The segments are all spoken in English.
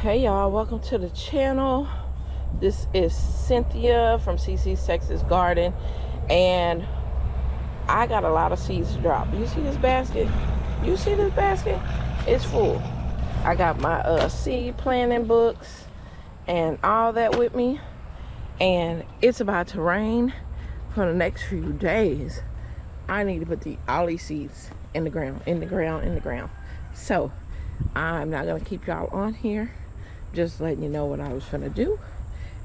Hey y'all, welcome to the channel. This is Cynthia from CC's Texas Garden, and I got a lot of seeds to drop. You see this basket? You see this basket? It's full. I got my seed planting books and all that with me, and it's about to rain for the next few days. I need to put all these seeds in the ground. So I'm not gonna keep y'all on here, just letting you know what I was gonna do.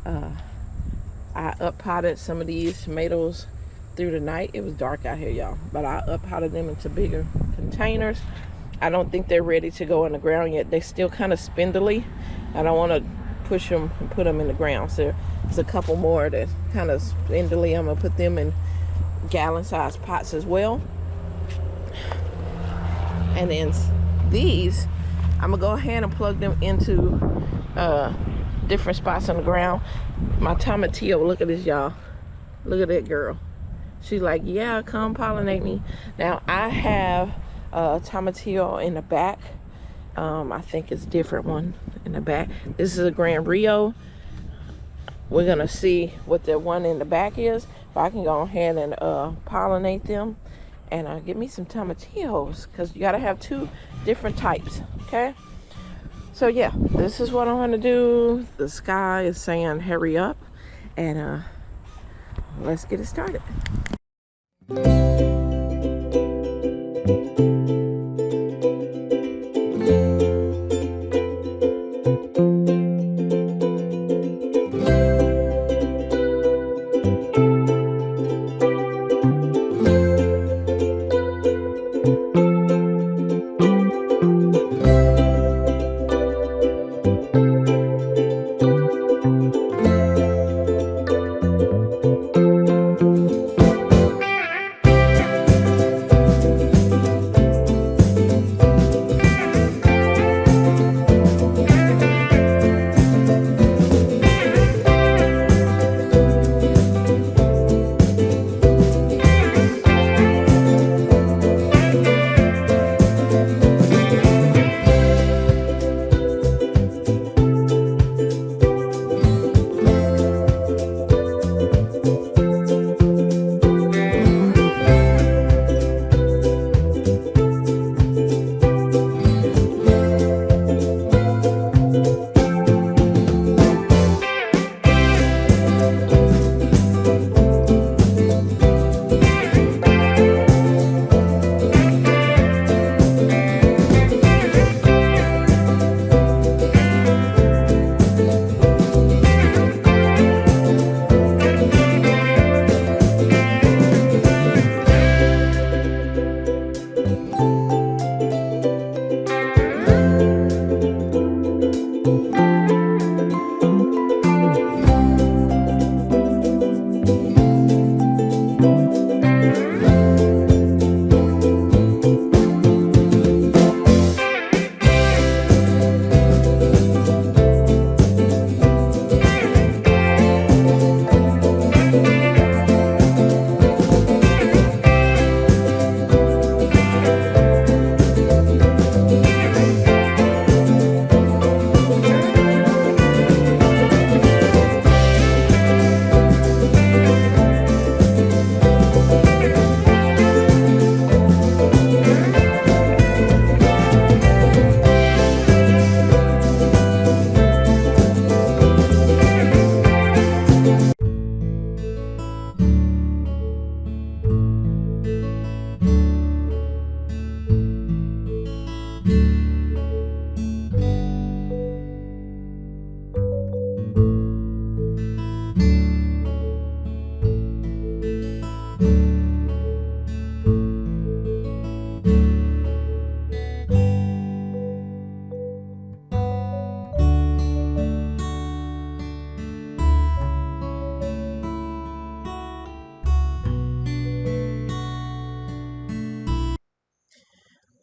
I up-potted some of these tomatoes through the night. It was dark out here, y'all, but I up-potted them into bigger containers. I don't think they're ready to go in the ground yet. They're still kind of spindly. I don't want to push them and put them in the ground. So there's a couple more that kind of spindly. I'm gonna put them in gallon-sized pots as well. And then these, I'm gonna go ahead and plug them into different spots on the ground. My Tomatillo, look at this, y'all. Look at that girl. She's like, yeah, come pollinate me. Now I have Tomatillo in the back. I think it's a different one in the back. This is a Gran Rio. We're gonna see what the one in the back is, but I can go ahead and pollinate them and get me some tomatillos, because you gotta have two different types. Okay, so yeah, this is what I'm gonna do. The sky is saying hurry up, and let's get it started.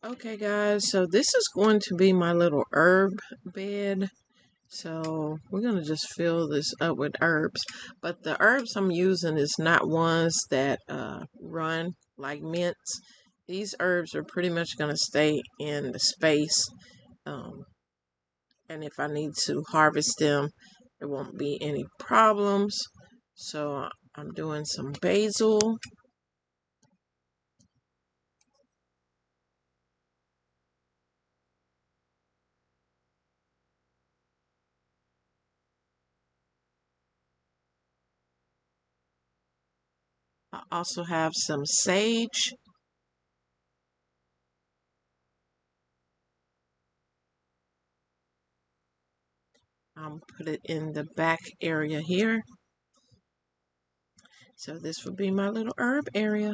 Okay guys, so this is going to be my little herb bed. So we're gonna just fill this up with herbs, but the herbs I'm using is not ones that run like mints. These herbs are pretty much gonna stay in the space And if I need to harvest them, there won't be any problems. So I'm doing some basil. I also have some sage. I'll put it in the back area here. So this would be my little herb area.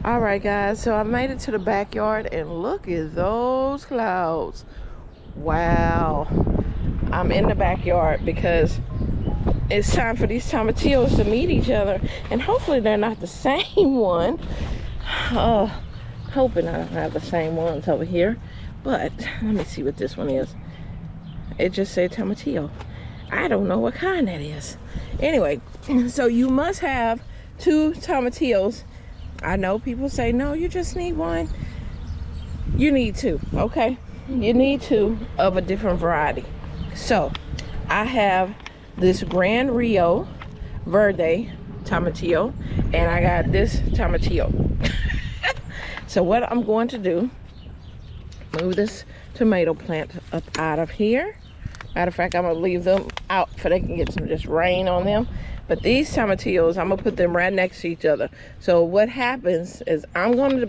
All right, guys, so I made it to the backyard and look at those clouds. Wow. I'm in the backyard because it's time for these tomatillos to meet each other, and hopefully they're not the same one. Hoping I don't have the same ones over here, but let me see what this one is. It just said tomatillo. I don't know what kind that is. Anyway, so you must have 2 tomatillos. I know people say, no, you just need 1. You need 2, okay? You need 2 of a different variety. So, I have this Gran Rio Verde Tomatillo, and I got this Tomatillo. So what I'm going to do, move this tomato plant up out of here. Matter of fact, I'm gonna leave them out so they can get some just rain on them. But these tomatillos, I'm gonna put them right next to each other. So what happens is I'm gonna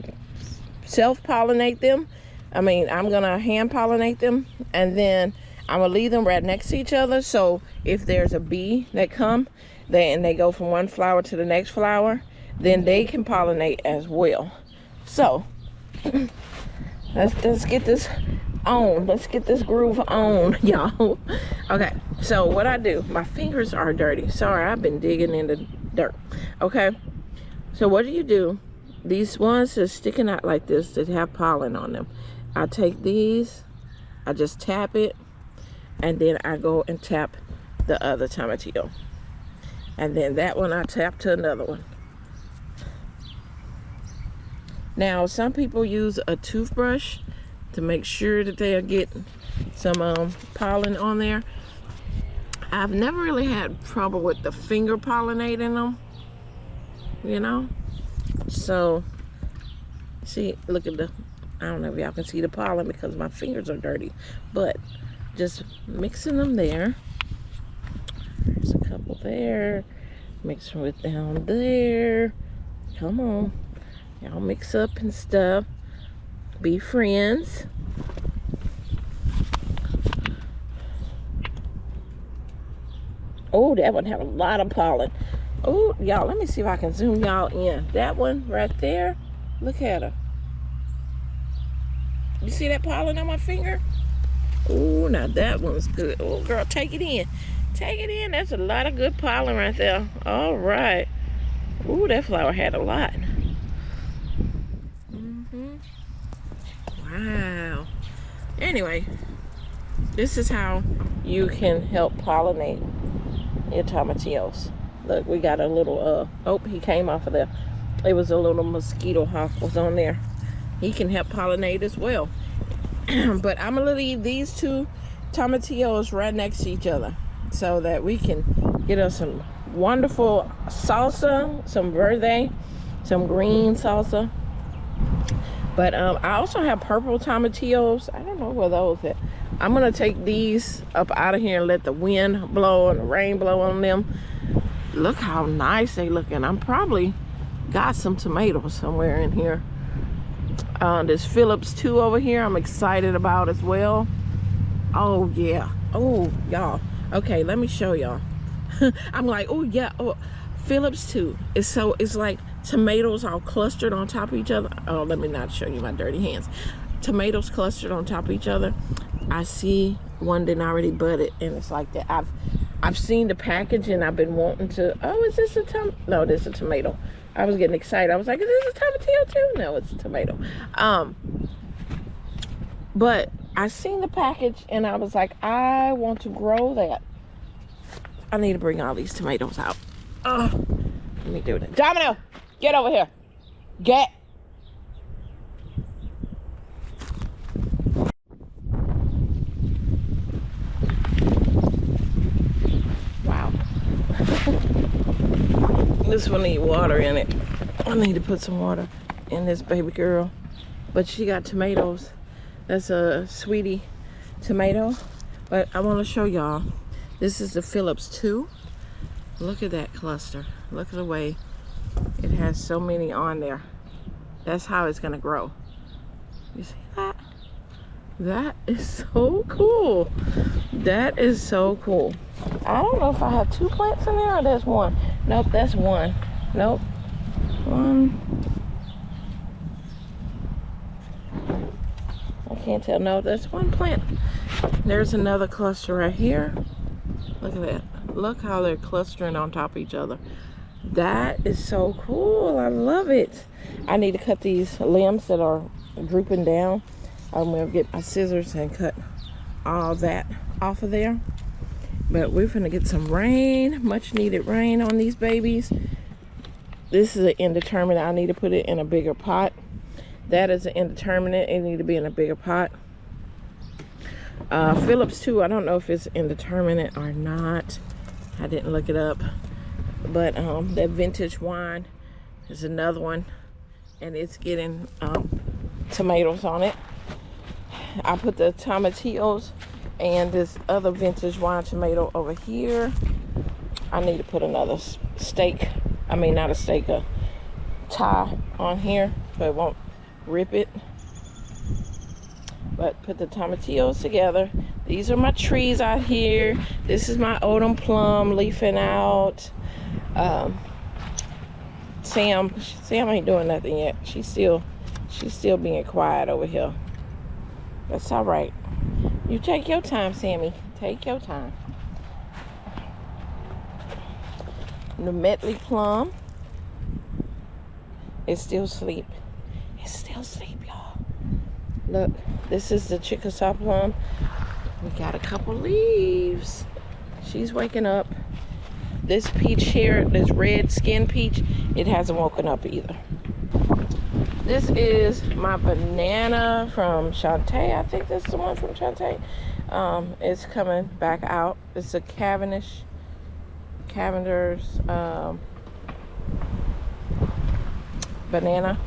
self-pollinate them. I'm gonna hand pollinate them, and then I'm gonna leave them right next to each other. So if there's a bee that come, and they go from one flower to the next flower, then they can pollinate as well. So let's get this on. Let's get this groove on, y'all. Okay, so what I do, my fingers are dirty. Sorry, I've been digging in the dirt. Okay, so what do? These ones that are sticking out like this that have pollen on them, I take these, I just tap it, and then I go and tap the other tomatillo. And then that one I tap to another one. Now, some people use a toothbrush to make sure that they are getting some pollen on there. I've never really had trouble with the finger pollinating them, you know. So, see, look at I don't know if y'all can see the pollen because my fingers are dirty, but just mixing them there. There's a couple there, mixing with down there. Come on. Y'all mix up and stuff. Be friends. Oh, that one have a lot of pollen. Oh, y'all, let me see if I can zoom y'all in. That one right there, look at her. You see that pollen on my finger? Oh, now that one's good. Oh, girl, take it in. Take it in. That's a lot of good pollen right there. All right. Oh, that flower had a lot. Wow. Anyway, this is how you can help pollinate your tomatillos. Look, we got a little, oh, he came off of there. It was a little mosquito hawk was on there. He can help pollinate as well. But I'm gonna leave these two tomatillos right next to each other so that we can get us some wonderful salsa, some verde, some green salsa. But I also have purple tomatillos. I don't know where those at. I'm gonna take these up out of here and let the wind blow and the rain blow on them. Look how nice they looking. I'm probably got some tomatoes somewhere in here. There's Phillips 2 over here I'm excited about as well. Oh yeah. Oh y'all. Okay, let me show y'all. I'm like, oh yeah. Oh, Phillips 2. It's like tomatoes all clustered on top of each other. Oh, let me not show you my dirty hands. Tomatoes clustered on top of each other. I see one that already budded, and it's like that. I've seen the package and I've been wanting to. Oh, is this a no? This is a tomato. I was getting excited. I was like, is this a tomatillo too? No, it's a tomato. But I seen the package and I was like, I want to grow that. I need to bring all these tomatoes out. Let me do that. Domino, get over here. Get. Wow. This one need water in it. I need to put some water in this baby girl. But she got tomatoes. That's a sweetie tomato. But I want to show y'all. This is the Phillips 2. Look at that cluster. Look at the way it has so many on there. That's how it's gonna grow. You see that? That is so cool. That is so cool. I don't know if I have 2 plants in there or there's one. Nope, that's one. Nope. One. I can't tell. No, that's one plant. There's another cluster right here. Look at that. Look how they're clustering on top of each other. That is so cool. I love it. I need to cut these limbs that are drooping down. I'm gonna get my scissors and cut all that off of there. But we're gonna get some rain, much needed rain on these babies. This is an indeterminate. I need to put it in a bigger pot. That is an indeterminate. It need to be in a bigger pot. Phillips 2, I don't know if it's indeterminate or not. I didn't look it up. But that vintage wine is another one, and it's getting tomatoes on it. I put the tomatillos and this other vintage wine tomato over here. I need to put another stake. I mean, not a stake, a tie on here so it won't rip it. But put the tomatillos together. These are my trees out here. This is my autumn plum leafing out. Sam ain't doing nothing yet. She's still being quiet over here. That's all right. You take your time, Sammy. Take your time. The Medley plum is still asleep. It's still asleep, y'all. Look, this is the Chickasaw plum. We got a couple leaves. She's waking up. This peach here, this red skin peach, it hasn't woken up either. This is my banana from Shantae. I think that's the one from Shantae. It's coming back out. It's a Cavender's banana.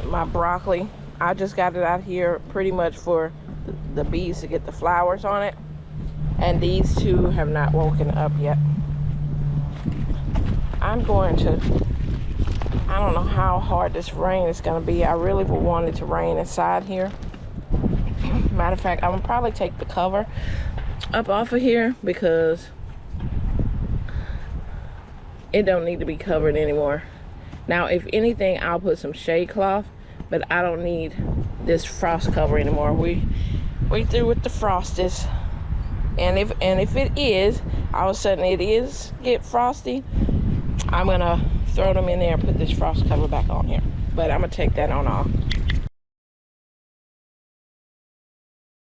My broccoli, I just got it out here pretty much for the bees to get the flowers on it. And these two have not woken up yet. I'm going I don't know how hard this rain is gonna be. I really would want it to rain inside here. Matter of fact, I'm gonna probably take the cover up off of here because it don't need to be covered anymore. Now, if anything, I'll put some shade cloth, but I don't need this frost cover anymore. We through with the frosties. And if it is, all of a sudden it is get frosty, I'm gonna throw them in there and put this frost cover back on here. But I'm gonna take that on off.